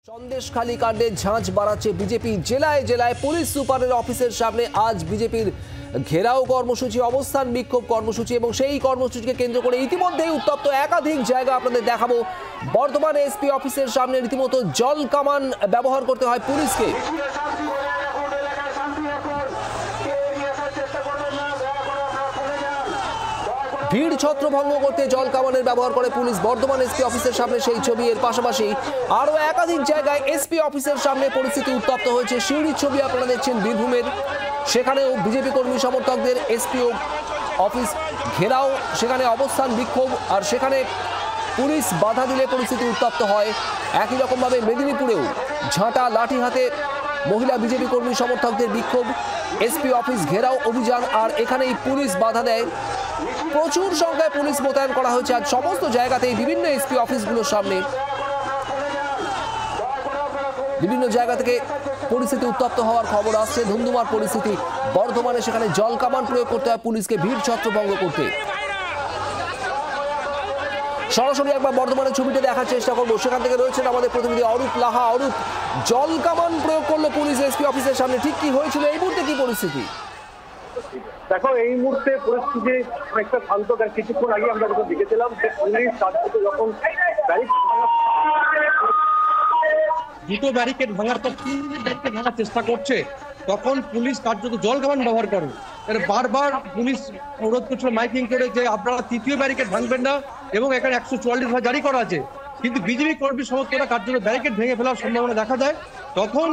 সন্দেশখালী কাণ্ডে ঝাঁঝ বাড়াচ্ছে বিজেপি। জেলায় জেলায় পুলিশ সুপারের অফিসের সামনে আজ বিজেপির ঘেরাও কর্মসূচি, অবস্থান বিক্ষোভ কর্মসূচি এবং সেই কর্মসূচিকে কেন্দ্র করে ইতিমধ্যেই উত্তপ্ত একাধিক জায়গা আপনাদের দেখাবো। বর্ধমানে এসপি অফিসের সামনে রীতিমতো জল কামান ব্যবহার করতে হয় পুলিশকে। ভিড় ছত্রভঙ্গ করতে জল কামানের ব্যবহার করে পুলিশ। বর্ধমান এসপি অফিসের সামনে সেই ছবি। এর পাশাপাশি আরও একাধিক জায়গায় এসপি অফিসের সামনে পরিস্থিতি উত্তপ্ত হয়েছে। সিউড়ির ছবি আপনারা দেখছেন বীরভূমের, সেখানেও বিজেপি কর্মী সমর্থকদের এসপিও অফিস ঘেরাও, সেখানে অবস্থান বিক্ষোভ, আর সেখানে পুলিশ বাধা দিলে পরিস্থিতি উত্তপ্ত হয়। একই রকমভাবে মেদিনীপুরেও ঝাঁটা লাঠি হাতে মহিলা বিজেপি কর্মী সমর্থকদের বিক্ষোভ, এসপি অফিস ঘেরাও অভিযান, আর এখানেই পুলিশ বাধা দেয়। প্রচুর সংখ্যায় পুলিশ মোতায়েন করা হয়েছে আজ সমস্ত জায়গাতেই, বিভিন্ন এসপি অফিসগুলোর সামনে। বিভিন্ন জায়গা থেকে পরিস্থিতি উত্তপ্ত হওয়ার খবর আসছে। ধুন্ধুমার পরিস্থিতি বর্ধমানে, সেখানে জল কামান প্রয়োগ করতে হয় পুলিশকে ভিড় ছত্রভঙ্গ করতে। সরাসরি একবার বর্ধমানের ছবিটা দেখার চেষ্টা করবো। সেখান থেকে রয়েছেন আমাদের প্রতিনিধি অরূপ লাহা। অরূপ, জল কামান প্রয়োগ করলো পুলিশ এসপি অফিসের সামনে, ঠিক কি হয়েছিল এই মুহূর্তে, কি পরিস্থিতি? দেখো, এই মুহূর্তে পরিস্থিতি অনেকটা শান্ত। কিছুক্ষণ আগে আমরা যখন দেখেছিলাম যে পুলিশ কার্যত যখন দুটো ব্যারিকেড ভাঙার পর ব্যারিকেড ভাঙার চেষ্টা করছে, তখন পুলিশ কার্যত জল কামান ব্যবহার করে। বারবার পুলিশ অনুরোধ করছিল মাইকিং করে যে আপনারা তৃতীয় ব্যারিকেড ভাঙবেন না, এবং এখানে 144 ধারা জারি করা আছে। কিন্তু বিজেপি কর্মী সমর্থকরা কার্যত ব্যারিকেড ভেঙে ফেলার সম্ভাবনা দেখা যায়। তখন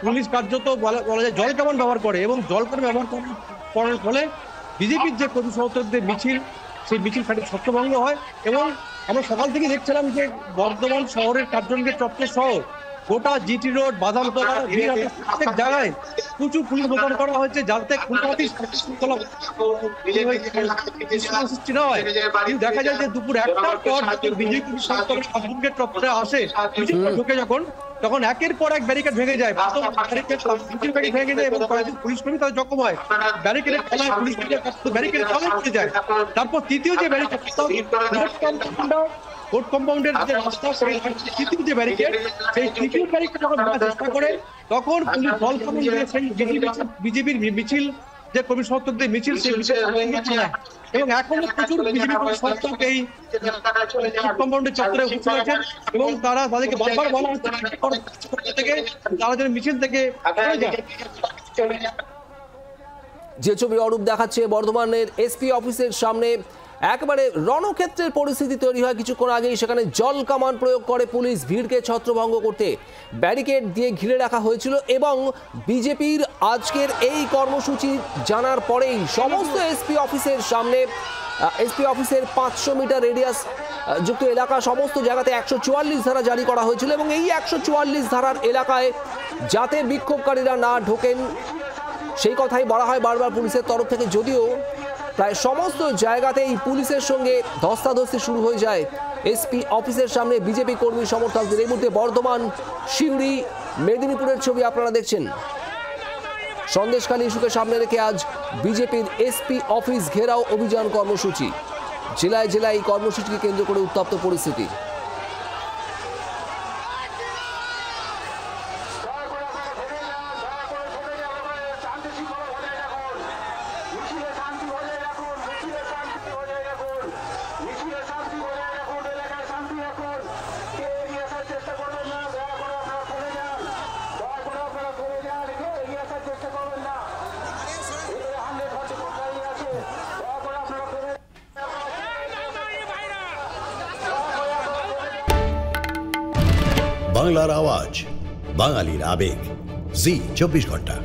পুলিশ কার্যত বলা যায় জল কামান ব্যবহার করে, এবং জল কামান ব্যবহার করার ফলে বিজেপির যে কর্মী সমর্থকদের মিছিল, সেই মিছিল ছত্রভঙ্গ হয়। এবং আমরা সকাল থেকে দেখছিলাম যে বর্ধমান শহরের কার্জনগেট চত্বর সহ গোটা জিটি রোড, বাদামতলা, প্রত্যেক জায়গায় প্রচুর পুলিশ মোতায়েন করা হয়েছে, যাতে সৃষ্টি না হয়। কিন্তু দেখা যায় যে দুপুর 1টার পর বিজেপি কার্জনগেট চত্বরে আসে ঢুকে যখন, তখন একের পর এক ব্যারিকেড ভেঙে যায়, ভেঙে যায় এবং কয়েকজন পুলিশ কর্মী তাদের জখম হয়। ব্যারিকেডের তলায় পুলিশ ব্যারিকেড তলায় পড়ে যায়। তারপর তৃতীয় যে ব্যারিকেড, কোর্ট কম্পাউন্ডের যে রাস্তা, তৃতীয় যে ব্যারিকেড, সেই তৃতীয় ব্যারিকেড যখন ভাঙার চেষ্টা করে, তখন পুলিশ জল কামান দিয়ে সেই বিজেপির মিছিল, যে কর্মী সমর্থকদের মিছিল, সেই মিছিল এবং এখনো প্রচুর বিজেপি সমর্থক এই কম্পাউন্ডের চত্বরে উপস্থিত আছেন, এবং তারা তাদেরকে বারবার বলা হচ্ছে থেকে তারা যেন মিছিল থেকে সরে যায়। যে ছবি অরূপ দেখাচ্ছে বর্ধমানের এসপি অফিসের সামনে, একেবারে রণক্ষেত্রের পরিস্থিতি তৈরি হয় কিছুক্ষণ আগেই। সেখানে জল কামান প্রয়োগ করে পুলিশ ভিড়কে ছত্রভঙ্গ করতে। ব্যারিকেড দিয়ে ঘিরে রাখা হয়েছিল, এবং বিজেপির আজকের এই কর্মসূচি জানার পরেই সমস্ত এসপি অফিসের সামনে, এসপি অফিসের 500 মিটার রেডিয়াস যুক্ত এলাকা, সমস্ত জায়গাতে 144 ধারা জারি করা হয়েছিল, এবং এই 144 ধারার এলাকায় যাতে বিক্ষোভকারীরা না ঢোকেন সেই কথাই বলা হয় বারবার পুলিশের তরফ থেকে। যদিও প্রায় সমস্ত জায়গাতেই পুলিশের সঙ্গে ধস্তাধস্তি শুরু হয়ে যায় এসপি অফিসের সামনে বিজেপি কর্মী সমর্থকদের। এই মুহূর্তে বর্ধমান, সিউড়ি, মেদিনীপুরের ছবি আপনারা দেখছেন। সন্দেশখালী ইস্যুকে সামনে রেখে আজ বিজেপির এসপি অফিস ঘেরাও অভিযান কর্মসূচি। জেলায় জেলায় এই কর্মসূচিকে কেন্দ্র করে উত্তপ্ত পরিস্থিতি। বাংলার আওয়াজ, বাঙালির আবেগ, জি 24 ঘন্টা।